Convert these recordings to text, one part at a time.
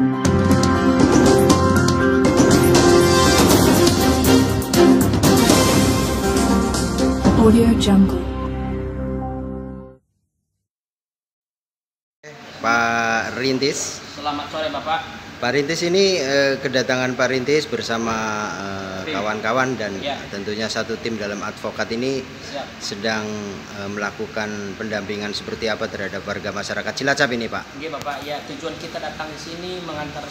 Audio Jungle. Pak Rintis. Selamat sore Bapak. Pak Rintis ini kedatangan Pak Rintis bersama kawan-kawan dan tentunya satu tim dalam advokat ini sedang melakukan pendampingan seperti apa terhadap warga masyarakat Cilacap ini, Pak? Oke Bapak, ya tujuan kita datang di sini mengantar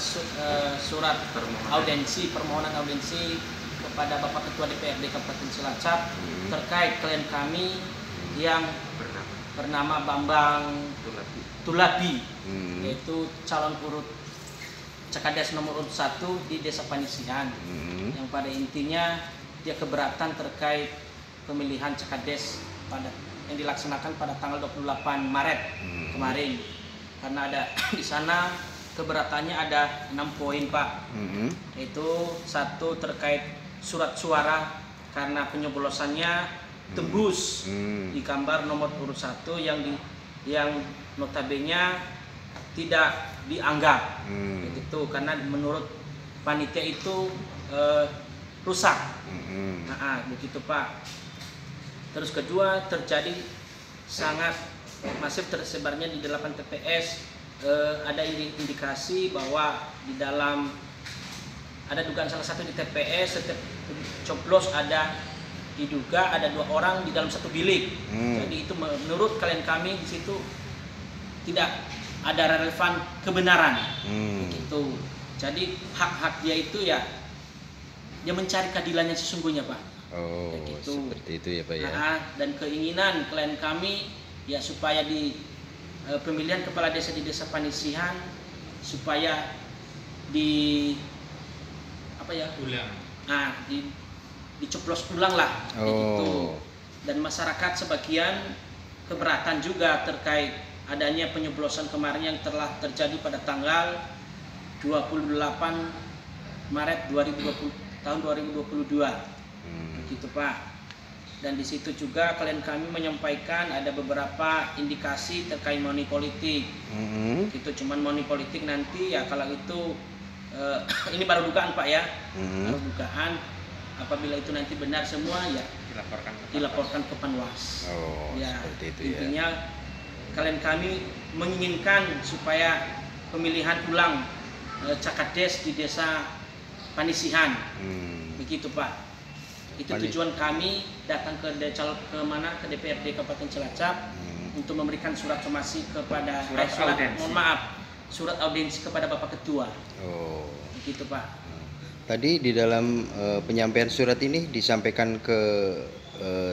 surat permohonan audiensi kepada Bapak Ketua DPRD Kabupaten Cilacap terkait klien kami yang bernama Bambang Tulabi, yaitu calon urut Cakades nomor urut 1 di Desa Panisihan, yang pada intinya dia keberatan terkait pemilihan Cakades yang dilaksanakan pada tanggal 28 Maret kemarin, karena ada di sana keberatannya ada 6 poin Pak, yaitu 1 terkait surat suara karena penyoblosannya tembus di gambar nomor urut 1 yang notabene tidak dianggap begitu, karena menurut panitia itu rusak. Nah, begitu Pak. Terus kedua, terjadi sangat masif tersebarnya di 8 TPS, ada indikasi bahwa di dalam ada dugaan salah satu di TPS setiap coblos diduga ada 2 orang di dalam satu bilik. Jadi itu menurut klien kami di situ tidak ada relevan kebenaran, begitu. Jadi hak-hak dia itu ya dia mencari keadilannya sesungguhnya Pak. Oh, gitu. Seperti itu ya Pak ya. Dan keinginan klien kami ya supaya di pemilihan kepala desa di Desa Panisihan supaya dicoblos ulang lah, begitu. Dan masyarakat sebagian keberatan juga terkait adanya penyoblosan kemarin yang telah terjadi pada tanggal 28 Maret 2022 begitu Pak. Dan di situ juga klien kami menyampaikan ada beberapa indikasi terkait money politik. Itu cuman money politik nanti ya kalau itu ini baru dugaan Pak ya, baru dugaan. Apabila itu nanti benar semua ya dilaporkan ke Panwas. Ya, seperti itu intinya ya. Klien kami menginginkan supaya pemilihan ulang Cakades di Desa Panisihan, begitu Pak. Itu tujuan kami datang ke DPRD Kabupaten Cilacap untuk memberikan surat somasi kepada surat audiensi kepada Bapak Ketua. Begitu Pak. Tadi di dalam penyampaian surat ini disampaikan ke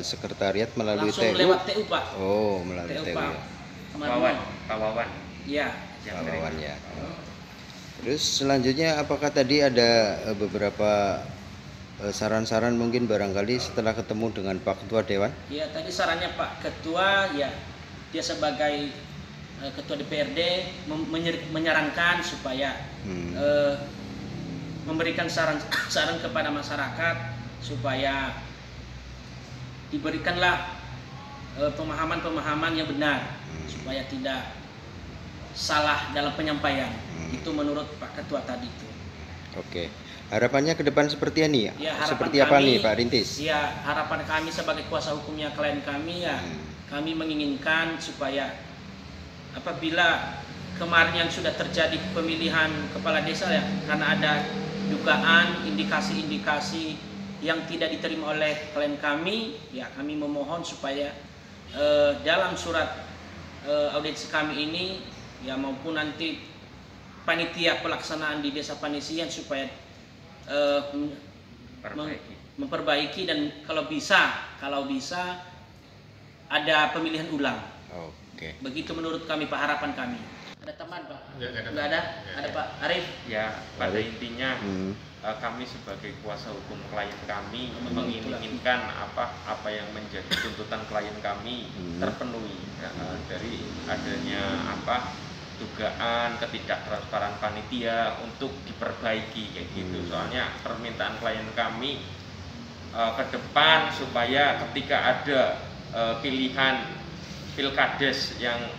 sekretariat melalui langsung TU. Lewat TU Pak. Melalui TU ya. Pak Wawan. Iya. Pak Wawan ya. Terus selanjutnya apakah tadi ada beberapa saran-saran mungkin barangkali setelah ketemu dengan Pak Ketua Dewan? Ya tadi sarannya Pak Ketua ya dia sebagai Ketua DPRD menyarankan supaya memberikan saran kepada masyarakat supaya diberikanlah pemahaman yang benar supaya tidak salah dalam penyampaian. Itu menurut Pak Ketua tadi itu. Oke. Harapannya ke depan seperti ini ya? Seperti apa nih Pak Rintis? Ya, harapan kami sebagai kuasa hukumnya klien kami ya kami menginginkan supaya apabila kemarin yang sudah terjadi pemilihan kepala desa ya karena ada dugaan indikasi-indikasi yang tidak diterima oleh klien kami ya kami memohon supaya dalam surat audiensi kami ini ya maupun nanti panitia pelaksanaan di Desa Panisihan supaya memperbaiki dan kalau bisa ada pemilihan ulang. Begitu menurut kami Pak, harapan kami. Ada teman Pak? Nggak ada? Ada Pak Arif? Ya pada intinya kami sebagai kuasa hukum klien kami menginginkan apa yang menjadi tuntutan klien kami terpenuhi dari adanya dugaan ketidaktransparan panitia untuk diperbaiki kayak gitu. Soalnya permintaan klien kami ke depan supaya ketika ada pilihan pilkades yang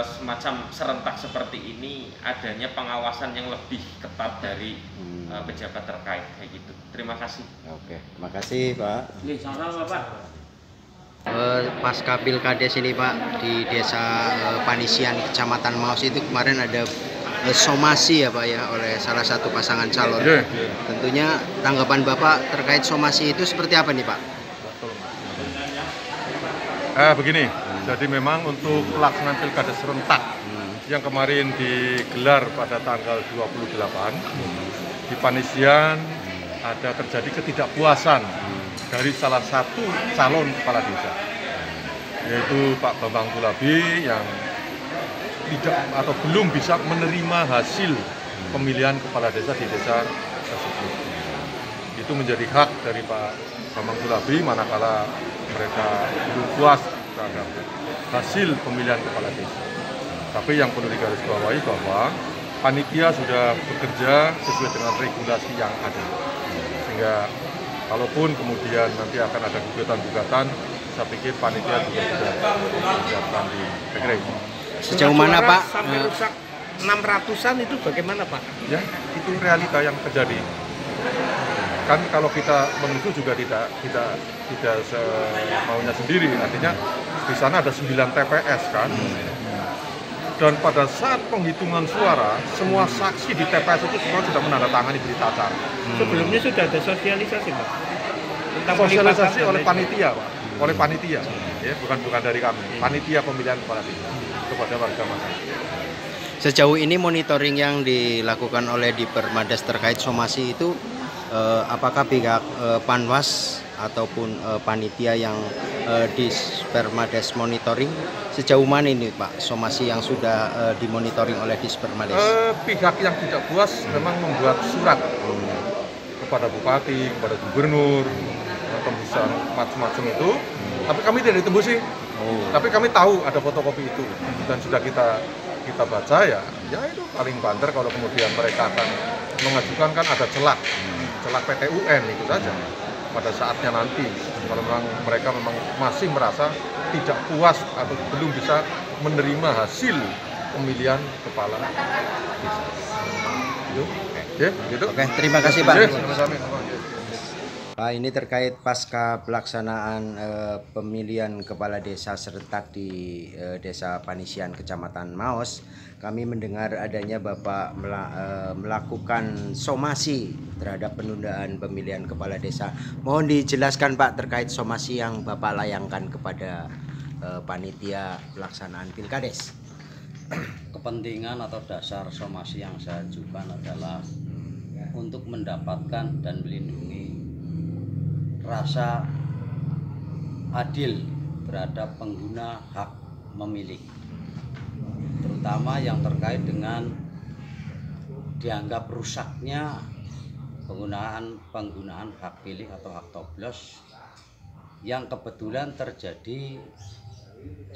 semacam serentak seperti ini adanya pengawasan yang lebih ketat dari pejabat terkait kayak gitu. Terima kasih. Oke, terima kasih Pak. Sama-sama Pak. Pasca Pilkades ini Pak di Desa Panisian Kecamatan Maus itu kemarin ada somasi ya Pak ya oleh salah satu pasangan calon. Tentunya tanggapan Bapak terkait somasi itu seperti apa nih Pak? Begini, jadi memang untuk pelaksanaan Pilkada serentak yang kemarin digelar pada tanggal 28 di Panisian ada terjadi ketidakpuasan dari salah satu calon kepala desa, yaitu Pak Bambang Kulabi yang tidak atau belum bisa menerima hasil pemilihan kepala desa di desa tersebut. Itu menjadi hak dari Pak Bambang Kulabi manakala mereka belum puas terhadap hasil pemilihan kepala desa. Tapi yang perlu digarisbawahi bahwa panitia sudah bekerja sesuai dengan regulasi yang ada. Sehingga kalaupun kemudian nanti akan ada gugatan-gugatan, saya pikir panitia juga sudah disiapkan di PKRI. Sejauh mana Pak? Sampai rusak 600-an itu bagaimana Pak? Ya, itu realita yang terjadi. Kan kalau kita menuju juga tidak semaunya sendiri, artinya di sana ada 9 TPS kan. Dan pada saat penghitungan suara, semua saksi di TPS itu semua sudah menandatangani berita acara. Sebelumnya sudah ada sosialisasi Pak? Tentang Sosialisasi oleh panitia Pak, oleh panitia, ya bukan dari kami. Panitia pemilihan kepala desa kepada warga masyarakat. Sejauh ini monitoring yang dilakukan oleh Dipermades terkait somasi itu apakah pihak Panwas ataupun panitia yang di Dipermades monitoring sejauh mana ini Pak somasi yang sudah dimonitoring oleh Dipermades? Pihak yang tidak puas memang membuat surat kepada bupati, kepada gubernur, tembusan macam-macam itu, tapi kami tidak ditembusi. Tapi kami tahu ada fotokopi itu dan sudah kita baca ya itu paling banter kalau kemudian mereka akan mengajukan kan ada celak PT UN itu saja pada saatnya nanti kalau memang mereka memang masih merasa tidak puas atau belum bisa menerima hasil pemilihan kepala desa. Gitu. Oke, terima kasih Pak. Sama-sama. Pak, ini terkait pasca pelaksanaan pemilihan kepala desa serentak di Desa Panisian Kecamatan Maos, kami mendengar adanya Bapak melakukan somasi terhadap penundaan pemilihan kepala desa. Mohon dijelaskan Pak terkait somasi yang Bapak layangkan kepada panitia pelaksanaan Pilkades. Kepentingan atau dasar somasi yang saya ajukan adalah untuk mendapatkan dan melindungi rasa adil terhadap pengguna hak memilih, terutama yang terkait dengan dianggap rusaknya penggunaan hak pilih atau hak coblos yang kebetulan terjadi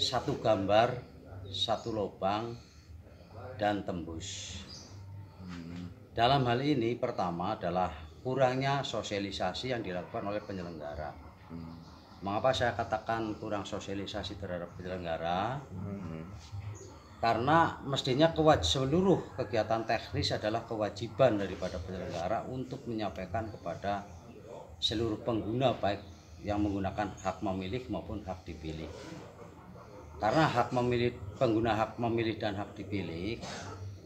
satu gambar, satu lubang dan tembus. Dalam hal ini pertama adalah kurangnya sosialisasi yang dilakukan oleh penyelenggara. Mengapa saya katakan kurang sosialisasi terhadap penyelenggara? Karena mestinya seluruh kegiatan teknis adalah kewajiban daripada penyelenggara untuk menyampaikan kepada seluruh pengguna baik yang menggunakan hak memilih maupun hak dipilih. Karena pengguna hak memilih dan hak dipilih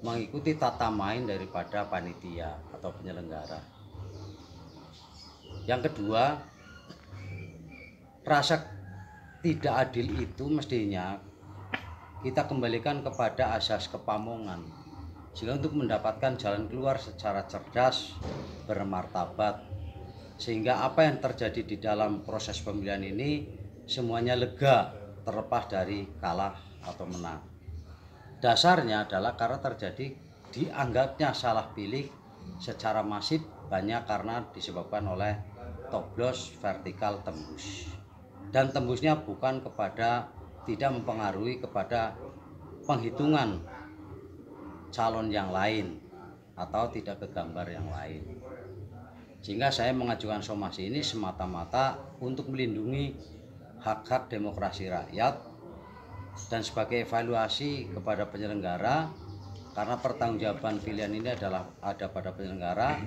mengikuti tata main daripada panitia atau penyelenggara. Yang kedua, rasa tidak adil itu mestinya kita kembalikan kepada asas kepamongan, sehingga untuk mendapatkan jalan keluar secara cerdas, bermartabat, sehingga apa yang terjadi di dalam proses pemilihan ini semuanya lega, terlepas dari kalah atau menang. Dasarnya adalah karena terjadi dianggapnya salah pilih secara masif banyak karena disebabkan oleh coblos vertikal tembus, dan tembusnya bukan kepada tidak mempengaruhi kepada penghitungan calon yang lain atau tidak ke gambar yang lain. Sehingga saya mengajukan somasi ini semata-mata untuk melindungi hak-hak demokrasi rakyat dan sebagai evaluasi kepada penyelenggara, karena pertanggungjawaban pilihan ini ada pada penyelenggara.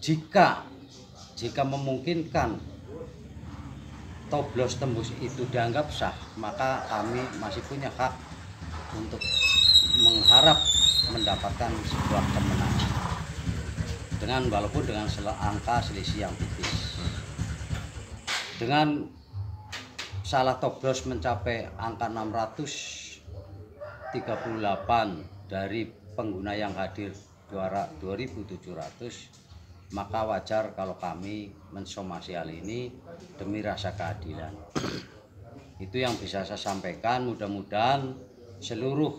Jika memungkinkan toblos tembus itu dianggap sah, maka kami masih punya hak untuk mengharap mendapatkan sebuah kemenangan walaupun dengan angka selisih yang tipis. Dengan salah toblos mencapai angka 638 dari pengguna yang hadir 2.700, maka wajar kalau kami mensomasi hal ini demi rasa keadilan. Itu yang bisa saya sampaikan. Mudah-mudahan seluruh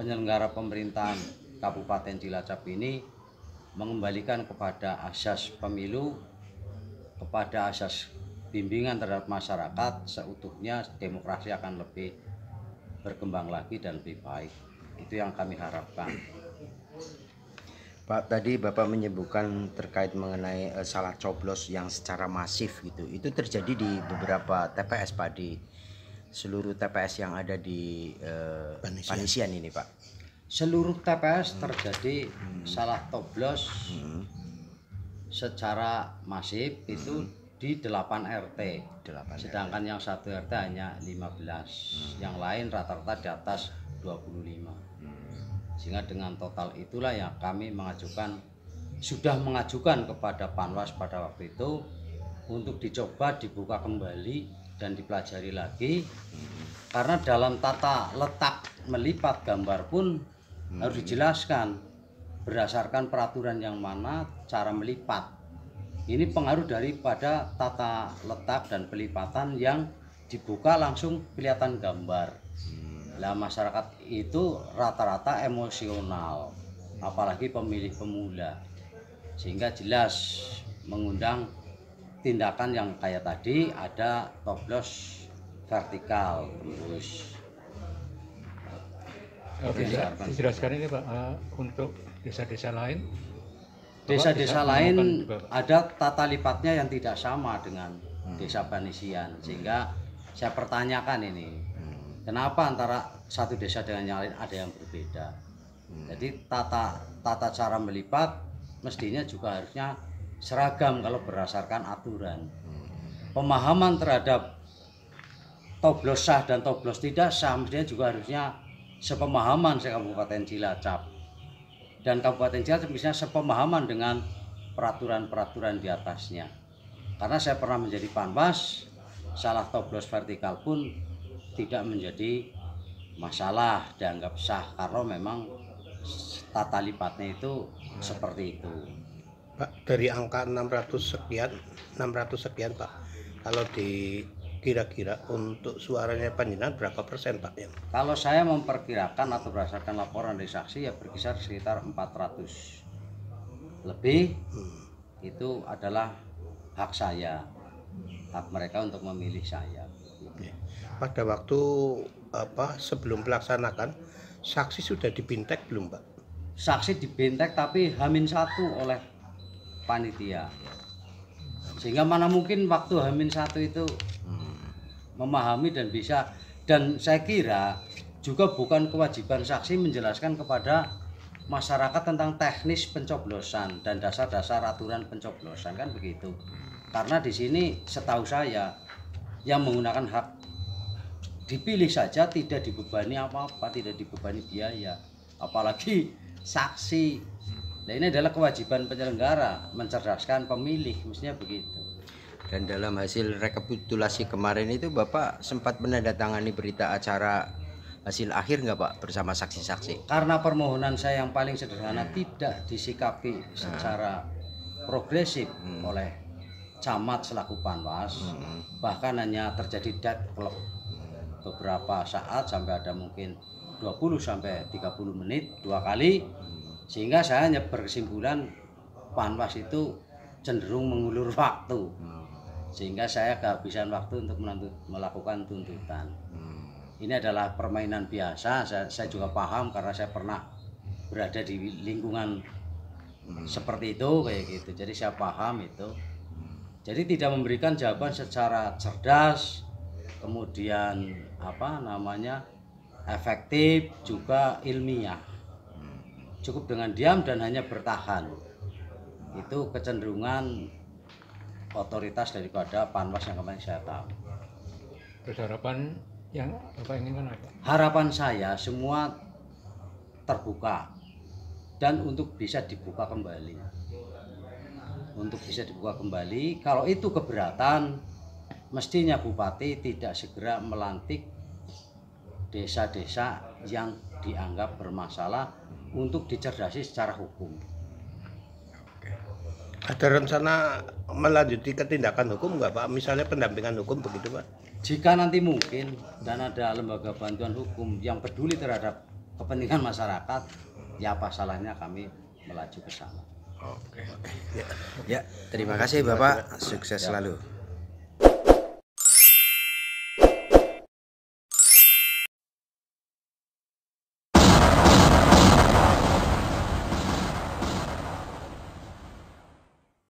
penyelenggara pemerintahan Kabupaten Cilacap ini mengembalikan kepada asas pemilu, kepada asas bimbingan terhadap masyarakat seutuhnya, demokrasi akan lebih berkembang lagi dan lebih baik. Itu yang kami harapkan. Pak, tadi Bapak menyebutkan terkait mengenai salah coblos yang secara masif gitu. Itu terjadi di beberapa TPS, Pak, di seluruh TPS yang ada di Panisian ini, Pak. Seluruh TPS terjadi salah toblos secara masif itu di 8 RT. Sedangkan yang 1 RT hanya 15. Yang lain rata-rata di atas 25. Sehingga dengan total itulah yang kami sudah mengajukan kepada Panwas pada waktu itu untuk dicoba dibuka kembali dan dipelajari lagi, karena dalam tata letak melipat gambar pun harus dijelaskan berdasarkan peraturan yang mana cara melipat. Ini pengaruh daripada tata letak dan pelipatan yang dibuka langsung kelihatan gambar. Lah masyarakat itu rata-rata emosional, apalagi pemilih pemula, sehingga jelas mengundang tindakan yang kayak tadi, ada toblos vertikal terus. Bisa dijelaskan ini Pak, untuk desa-desa lain? Desa-desa lain ada tata lipatnya yang tidak sama dengan desa Panisian, sehingga saya pertanyakan ini, kenapa antara satu desa dengan yang lain ada yang berbeda. Jadi tata cara melipat mestinya juga harusnya seragam kalau berdasarkan aturan. Pemahaman terhadap toblos sah dan toblos tidak sah mestinya juga harusnya sepemahaman Kabupaten Cilacap. Dan Kabupaten Cilacap misalnya sepemahaman dengan peraturan-peraturan di atasnya. Karena saya pernah menjadi Panwas, salah toblos vertikal pun tidak menjadi masalah, dianggap sah karena memang tata lipatnya itu seperti itu. Pak, dari angka 600 sekian Pak, kalau kira-kira untuk suaranya panjenengan berapa persen Pak? Kalau saya memperkirakan atau berdasarkan laporan dari saksi ya berkisar sekitar 400 lebih. Itu adalah hak saya, hak mereka untuk memilih saya. Pada waktu sebelum pelaksanakan, saksi sudah dibintek belum Pak? Saksi dibintek tapi H-1 oleh panitia, sehingga mana mungkin waktu H-1 itu memahami dan bisa. Dan saya kira juga bukan kewajiban saksi menjelaskan kepada masyarakat tentang teknis pencoblosan dan dasar-dasar aturan pencoblosan, kan begitu. Karena di sini setahu saya yang menggunakan hak dipilih saja tidak dibebani apa-apa, tidak dibebani biaya, apalagi saksi. Nah, ini adalah kewajiban penyelenggara mencerdaskan pemilih, mestinya begitu. Dan dalam hasil rekapitulasi kemarin itu Bapak sempat menandatangani berita acara hasil akhir nggak Pak bersama saksi-saksi? Karena permohonan saya yang paling sederhana tidak disikapi secara progresif oleh camat selaku Panwas, bahkan hanya terjadi deadlock beberapa saat sampai ada mungkin 20 sampai 30 menit 2 kali, sehingga saya hanya berkesimpulan Panwas itu cenderung mengulur waktu, sehingga saya kehabisan waktu untuk melakukan tuntutan. Ini adalah permainan biasa, saya juga paham karena saya pernah berada di lingkungan seperti itu kayak gitu, jadi saya paham itu. Jadi tidak memberikan jawaban secara cerdas, kemudian apa namanya efektif, juga ilmiah. Cukup dengan diam dan hanya bertahan. Itu kecenderungan otoritas daripada Panwas yang kemarin saya tahu. Terus harapan yang Bapak inginkan apa? Harapan saya semua terbuka dan untuk bisa dibuka kembali. Untuk bisa dibuka kembali, kalau itu keberatan, mestinya Bupati tidak segera melantik desa-desa yang dianggap bermasalah untuk dicerdasi secara hukum. Ada rencana melanjuti ke tindakan hukum nggak Pak? Misalnya pendampingan hukum begitu Pak? Jika nanti mungkin dan ada lembaga bantuan hukum yang peduli terhadap kepentingan masyarakat, ya apa salahnya kami melaju ke sana. Ya, terima kasih Bapak, sukses selalu.